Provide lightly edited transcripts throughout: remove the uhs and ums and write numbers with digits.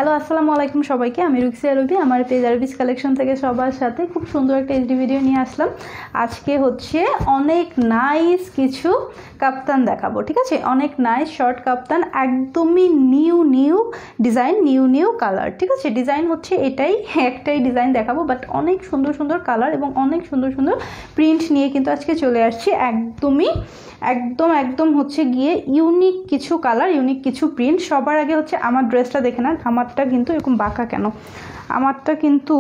Hello আসসালামু আলাইকুম সবাইকে। আমি রুকসিয়া রবি, আমার পেজ আরবিস কালেকশন থেকে সবার সাথে খুব সুন্দর একটা এইচডি ভিডিও নিয়ে আসলাম। আজকে হচ্ছে অনেক নাইস কিছু কাপ্তান দেখাবো, ঠিক আছে? অনেক নাইস শর্ট কাপ্তান, একদমই নিউ ডিজাইন, নিউ কালার, ঠিক আছে? ডিজাইন হচ্ছে একটাই ডিজাইন দেখাবো, বাট অনেক সুন্দর সুন্দর কালার এবং অনেক সুন্দর সুন্দর প্রিন্ট নিয়ে কিন্তু আজকে চলে আসছি। একদম হচ্ছে গিয়ে ইউনিক কিছু কালার, ইউনিক কিছু প্রিন্ট। সবার আগে হচ্ছে আমার ড্রেসটা দেখে নেন। আমারটা কিন্তু এরকম বাঁকা কেন? আমারটা কিন্তু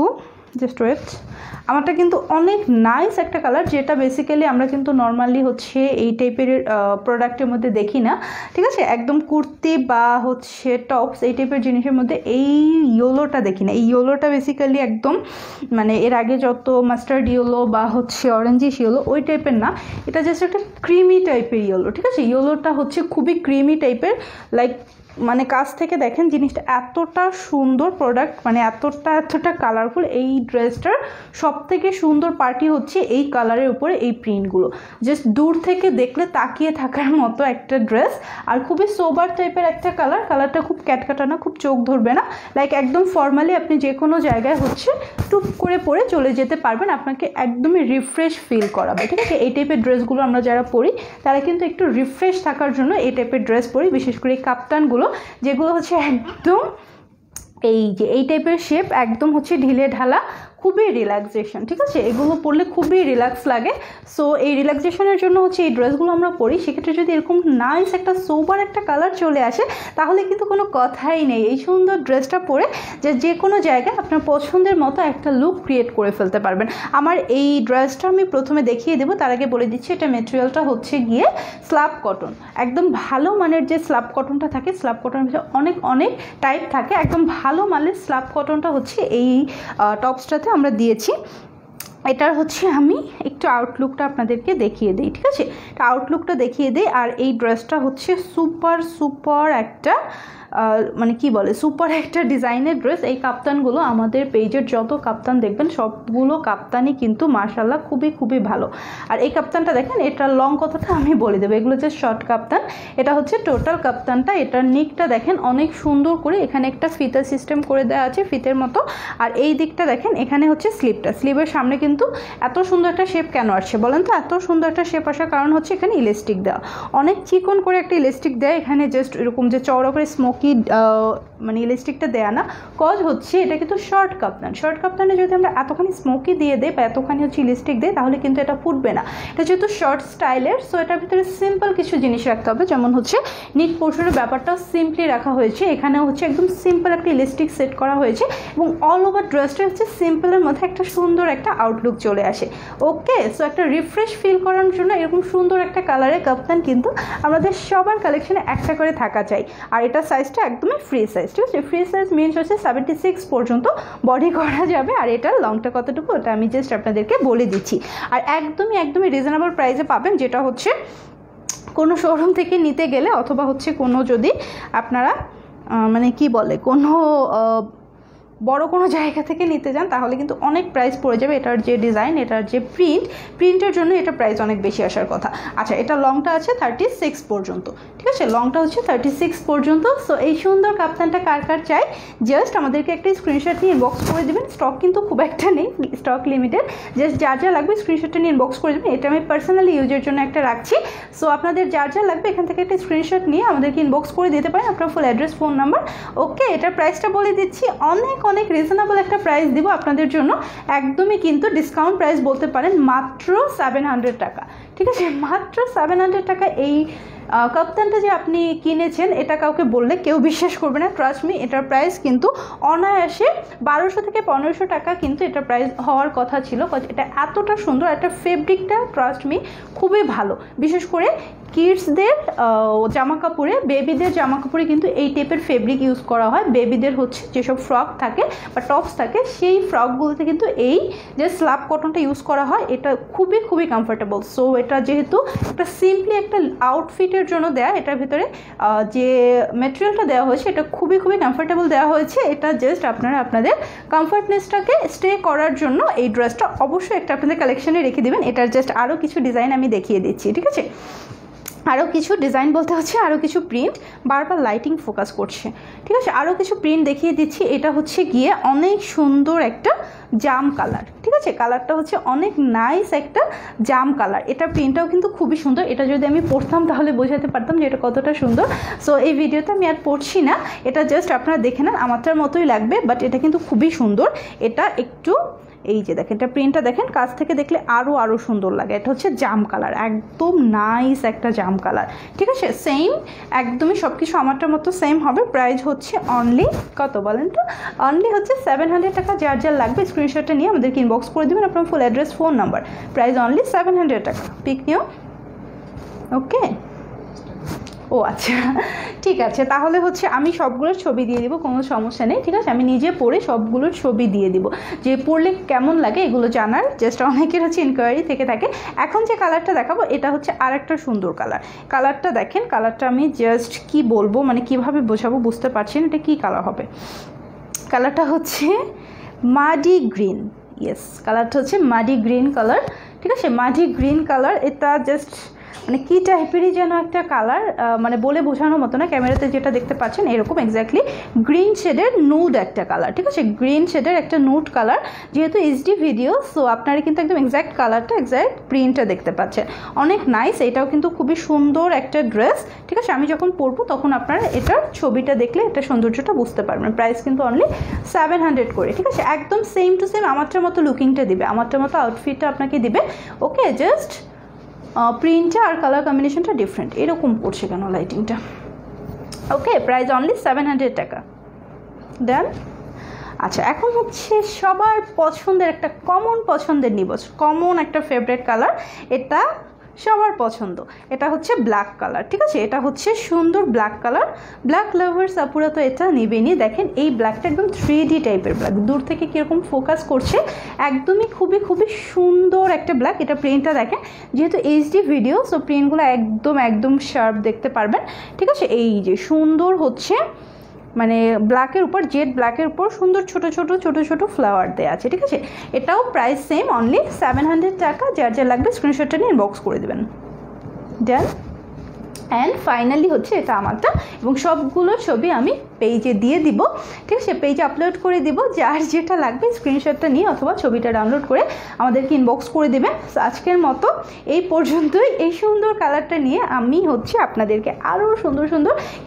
আমারটা কিন্তু অনেক নাইস একটা কালার, যেটা বেসিক্যালি আমরা কিন্তু নর্মালি হচ্ছে এই টাইপের প্রোডাক্টের মধ্যে দেখি না, ঠিক আছে? একদম কুর্তি বা হচ্ছে টপস এই টাইপের জিনিসের মধ্যে এই ইয়েলোটা দেখি না। এই ইয়েলোটা বেসিক্যালি একদম মানে এর আগে যত মাস্টার্ড ইয়েলো বা হচ্ছে অরেঞ্জিশ ইয়েলো ওই টাইপের না, এটা জাস্ট একটা ক্রিমি টাইপের ইয়েলো, ঠিক আছে? ইয়েলোটা হচ্ছে খুবই ক্রিমি টাইপের, লাইক মানে কাছ থেকে দেখেন জিনিসটা এতটা সুন্দর প্রোডাক্ট, মানে এতটা কালারফুল। এই ড্রেসটার সব থেকে সুন্দর পার্টি হচ্ছে এই কালারের উপরে এই প্রিন্টগুলো, জাস্ট দূর থেকে দেখলে তাকিয়ে থাকার মতো একটা ড্রেস। আর খুবই সোবার টাইপের একটা কালারটা খুব ক্যাটকাটা না, খুব চোখ ধরবে না, লাইক একদম ফর্মালি আপনি যে কোনো জায়গায় হচ্ছে টুপ করে পরে চলে যেতে পারবেন, আপনাকে একদমই রিফ্রেশ ফিল করাবে, ঠিক আছে? এই টাইপের ড্রেসগুলো আমরা যারা পরি তারা কিন্তু একটু রিফ্রেশ থাকার জন্য এই টাইপের ড্রেস পরি, বিশেষ করে এই কাপ্তানগুলো যেগুলো হচ্ছে একদম এই টাইপের শেপ, একদম হচ্ছে ঢিলে ঢালা, খুবই রিল্যাক্সেশন, ঠিক আছে? এগুলো পরলে খুবই রিল্যাক্স লাগে। সো এই রিল্যাক্সেশনের জন্য হচ্ছে এই ড্রেসগুলো আমরা পরি। সেক্ষেত্রে যদি এরকম নাইস একটা সোবার একটা কালার চলে আসে তাহলে কিন্তু কোনো কথাই নেই, এই সুন্দর ড্রেসটা পরে যে কোনো জায়গায় আপনার পছন্দের মতো একটা লুক ক্রিয়েট করে ফেলতে পারবেন। আমার এই ড্রেসটা আমি প্রথমে দেখিয়ে দেবো, তার আগে বলে দিচ্ছি এটা মেটেরিয়ালটা হচ্ছে গিয়ে স্ল্যাব কটন, একদম ভালো মানের যে স্ল্যাব কটনটা থাকে, স্ল্যাব কটনের ভিতরে অনেক টাইপ থাকে, একদম ভালো মানের স্ল্যাব কটনটা হচ্ছে এই টপসটাতে আমরা দিয়েছি। এটার হচ্ছে আমি একটু আউটলুকটা আপনাদেরকে দেখিয়ে দিই, ঠিক আছে? এটা আউটলুকটা দেখিয়ে দিই। আর এই ড্রেসটা হচ্ছে সুপার একটা মানে কি বলে, সুপার একটা ডিজাইনের ড্রেস। এই কাপ্তানগুলো আমাদের পেজের যত কাপ্তান দেখবেন সবগুলো কাপ্তানই কিন্তু মাশাআল্লাহ খুবই ভালো। আর এই কাপ্তানটা দেখেন, এটার লং কথাটা আমি বলে দেবো, এগুলো যে শর্ট কাপ্তান, এটা হচ্ছে টোটাল কাপ্তানটা। এটার নিকটা দেখেন অনেক সুন্দর করে, এখানে একটা ফিতা সিস্টেম করে দেওয়া আছে ফিতের মতো। আর এই দিকটা দেখেন, এখানে হচ্ছে স্লিভের সামনে কিন্তু এত সুন্দর একটা শেপ কেন আসছে বলেন তো? এত সুন্দর একটা শেপ আসার কারণ হচ্ছে এখানে ইলাস্টিক দেওয়া, অনেক চিকন করে একটা ইলাস্টিক দেয় এখানে, জাস্ট এরকম যে চওড়া করে স্মোকি মানে ইলাস্টিকটা দেয়া না, কজ হচ্ছে এটা কিন্তু শর্ট কাপ্তানে যদি আমরা এতখানি স্মোকি দিয়ে দেই বা এতখানি হচ্ছে ইলাস্টিক দেই তাহলে কিন্তু এটা ফুটবে না। এটা যেহেতু শর্ট স্টাইলের, সো এটার ভিতরে সিম্পল কিছু জিনিস রাখতে হবে, যেমন হচ্ছে নিট পোর্শনের ব্যাপারটাও সিম্পলি রাখা হয়েছে। এখানেও হচ্ছে একদম সিম্পল একটা ইলাস্টিক সেট করা হয়েছে এবং অল ওভার ড্রেসটা হচ্ছে সিম্পলের মধ্যে একটা সুন্দর একটা আউটলুক চলে আসে। ওকে, সো একটা রিফ্রেশ ফিল করার জন্য এরকম সুন্দর একটা কালারের কাপ্তান কিন্তু আমাদের সবার কালেকশনে একটা করে থাকা চাই। আর এটা সাইজটা একদমই ফ্রি সাইজ, ঠিক আছে? ফ্রি সাইজ মিনস হচ্ছে 76 পর্যন্ত বডি করা যাবে। আর এটার লংটা কতটুকু ওটা আমি জাস্ট আপনাদেরকে বলে দিচ্ছি। আর একদমই রিজনেবল প্রাইসে পাবেন, যেটা হচ্ছে কোনো শোরুম থেকে নিতে গেলে অথবা হচ্ছে কোনো যদি আপনারা মানে কি বলে কোনো বড় কোনো জায়গা থেকে নিতে যান তাহলে কিন্তু অনেক প্রাইস পড়ে যাবে। এটার যে ডিজাইন, এটার যে প্রিন্টের জন্য এটা প্রাইস অনেক বেশি আসার কথা। আচ্ছা, এটা লংটা আছে 36 পর্যন্ত, ঠিক আছে? লংটা হচ্ছে 36 পর্যন্ত। সো এই সুন্দর কাপ্তানটা কার চাই জাস্ট আমাদেরকে একটা স্ক্রিনশট নিয়ে ইনবক্স করে দেবেন। স্টক কিন্তু খুব একটা নেই, স্টক লিমিটেড, জাস্ট যা লাগবে স্ক্রিনশটটা নিয়ে ইনবক্স করে দেবেন। এটা আমি পার্সোনালি ইউজের জন্য একটা রাখছি। সো আপনাদের যা লাগবে এখান থেকে একটা স্ক্রিনশট নিয়ে আমাদেরকে ইনবক্স করে দিতে পারেন, আপনার ফুল অ্যাড্রেস, ফোন নাম্বার। ওকে, এটার প্রাইসটা বলে দিচ্ছি, অনেক রিজনেবল একটা প্রাইস দিব আপনাদের জন্য, একদমই কিন্তু ডিসকাউন্ট প্রাইস বলতে পারেন, মাত্র 700 টাকা, ঠিক আছে? মাত্র 700 টাকা এই কাপ্তানটা যে আপনি কিনেছেন এটা কাউকে বললে কেউ বিশ্বাস করবে না, ট্রাস্ট মি। এটার প্রাইস কিন্তু অনায়াসে 1200 থেকে 1500 টাকা কিন্তু এটা প্রাইস হওয়ার কথা ছিল। এটা এতটা সুন্দর, একটা ফেব্রিকটা ট্রাস্ট মি খুবই ভালো, বিশেষ করে কিডসদের জামা কাপড়ে, বেবিদের জামা কাপড়ে কিন্তু এই টাইপের ফেব্রিক ইউজ করা হয়। বেবিদের হচ্ছে যেসব ফ্রক থাকে বা টপস থাকে সেই ফ্রকগুলোতে কিন্তু এই যে স্ল্যাব কটনটা ইউজ করা হয়, এটা খুবই কমফোর্টেবল। সো এটা যেহেতু একটা সিম্পলি একটা আউটফিটের জন্য দেয়া, এটার ভিতরে যে মেটেরিয়ালটা দেওয়া হয়েছে এটা খুবই কমফোর্টেবল দেওয়া হয়েছে। এটা জাস্ট আপনারা আপনাদের কমফোর্টনেসটাকে স্টে করার জন্য এই ড্রেসটা অবশ্যই একটা আপনাদের কালেকশনে রেখে দেবেন। এটার জাস্ট আরও কিছু ডিজাইন আমি দেখিয়ে দিচ্ছি, ঠিক আছে? আরও কিছু ডিজাইন বলতে হচ্ছে আরও কিছু প্রিন্ট, বারবার লাইটিং ফোকাস করছে, ঠিক আছে। আরও কিছু প্রিন্ট দেখিয়ে দিচ্ছি। এটা হচ্ছে গিয়ে অনেক সুন্দর একটা জাম কালার, ঠিক আছে। কালারটা হচ্ছে অনেক নাইস একটা জাম কালার। এটা প্রিন্টটাও কিন্তু খুবই সুন্দর। এটা যদি আমি পরতাম তাহলে বোঝাতে পারতাম যে এটা কতটা সুন্দর। সো এই ভিডিওতে আমি আর পরছি না, এটা জাস্ট আপনারা দেখে নেন, আমারটার মতোই লাগবে, বাট এটা কিন্তু খুবই সুন্দর। এটা একটু এই যে দেখেন, এটা প্রিন্টটা দেখেন, কাছ থেকে দেখলে আরও সুন্দর লাগে। এটা হচ্ছে জাম কালার, একদম নাইস একটা জাম কালার, ঠিক আছে। সেম একদমই সব কিছু আমারটার মতো সেম হবে। প্রাইস হচ্ছে অনলি কত বলেন তো? অনলি হচ্ছে 700 টাকা। যার যার লাগবে স্ক্রিনশটটা নিয়ে আমাদেরকে ইনবক্স করে দেবেন, আপনার full address, phone number. Price only 700 টাকা। পিক নিও, ওকে। ও আচ্ছা, ঠিক আছে। তাহলে হচ্ছে আমি সবগুলোর ছবি দিয়ে দিব, কোনো সমস্যা নেই, ঠিক আছে। আমি নিজে পরে সবগুলোর ছবি দিয়ে দিব, যে পরলে কেমন লাগে এগুলো জানার জাস্ট অনেকের হচ্ছে ইনকোয়ারি থেকে থাকে। এখন যে কালারটা দেখাবো এটা হচ্ছে আর একটা সুন্দর কালার। কালারটা দেখেন, কালারটা আমি জাস্ট কি বলবো, মানে কিভাবে বোঝাবো বুঝতে পারছি না এটা কী কালার হবে। কালারটা হচ্ছে মাডি গ্রিন, ইয়েস, কালারটা হচ্ছে মাডি গ্রিন কালার, ঠিক আছে। মাডি গ্রিন কালার, এটা জাস্ট মানে কী টাইপেরই যেন একটা কালার, মানে বলে বোঝানোর মতো না। ক্যামেরাতে যেটা দেখতে পাচ্ছেন এরকম এক্স্যাক্টলি গ্রিন শেডের নুড একটা কালার, ঠিক আছে। গ্রিন শেডের একটা নুড কালার, যেহেতু এইচডি ভিডিও, সো আপনারা কিন্তু একদম এক্স্যাক্ট কালারটা, এক্স্যাক্ট প্রিন্টটা দেখতে পাচ্ছেন। অনেক নাইস। এটাও কিন্তু খুবই সুন্দর একটা ড্রেস, ঠিক আছে। আমি যখন পরবো তখন আপনারা এটার ছবিটা দেখলে এটা সৌন্দর্যটা বুঝতে পারবেন। প্রাইস কিন্তু অনলি 700 করে, ঠিক আছে। একদম সেম টু সেম আমারটার মতো লুকিংটা দিবে, আমারটার মতো আউটফিটটা আপনাকে দিবে, ওকে। জাস্ট প্রিন্টটা আর কালার কম্বিনেশনটা ডিফারেন্ট। এরকম করছে কেন লাইটিংটা, ওকে। প্রাইস অনলি 700 টাকা। দেন আচ্ছা, এখন হচ্ছে সবার পছন্দের একটা কমন পছন্দের নিব, কমন একটা ফেভারিট কালার, এটা সবার পছন্দ। এটা হচ্ছে ব্ল্যাক কালার, ঠিক আছে। এটা হচ্ছে সুন্দর ব্ল্যাক কালার। ব্ল্যাক লাভার্স আপুরা তো এটা নেবেনই। দেখেন এই ব্ল্যাকটা একদম 3D টাইপের ব্ল্যাক, দূর থেকে কীরকম ফোকাস করছে, একদমই খুবই সুন্দর একটা ব্ল্যাক। এটা প্রিন্টটা দেখেন, যেহেতু এইচডি ভিডিও, সো প্রিন্টগুলো একদম শার্প দেখতে পারবেন, ঠিক আছে। এই যে সুন্দর হচ্ছে মানে ব্ল্যাকের উপর, জেড ব্ল্যাকের উপর সুন্দর ছোট ফ্লাওয়ার দেওয়া আছে, ঠিক আছে। এটাও প্রাইস সেম, অনলি 700 টাকা। যার যা লাগবে স্ক্রিনশটটা নিয়ে ইনবক্স করে দেবেন। ডান। অ্যান্ড ফাইনালি হচ্ছে এটা আমারটা, এবং সবগুলো ছবি আমি পেজে দিয়ে দিব, ঠিক আছে। পেজে আপলোড করে দিব। যার যেটা লাগবে স্ক্রিনশটটা নিয়ে অথবা ছবিটা ডাউনলোড করে আমাদেরকে ইনবক্স করে দেবেন। আজকের মতো এই পর্যন্তই। এই সুন্দর কালারটা নিয়ে আমি হচ্ছে আপনাদেরকে আরও সুন্দর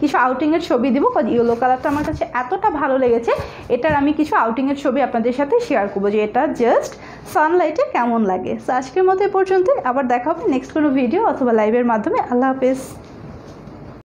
কিছু আউটিংয়ের ছবি দেবো। ইয়েলো কালারটা আমার কাছে এতটা ভালো লেগেছে, এটার আমি কিছু আউটিংয়ের ছবি আপনাদের সাথে শেয়ার করবো, যে এটা জাস্ট সানলাইটে কেমন লাগে। আজকের মতো এই পর্যন্তই। আবার দেখা হবে নেক্সট কোনো ভিডিও অথবা লাইভের মাধ্যমে। আল্লাহ হাফেজ।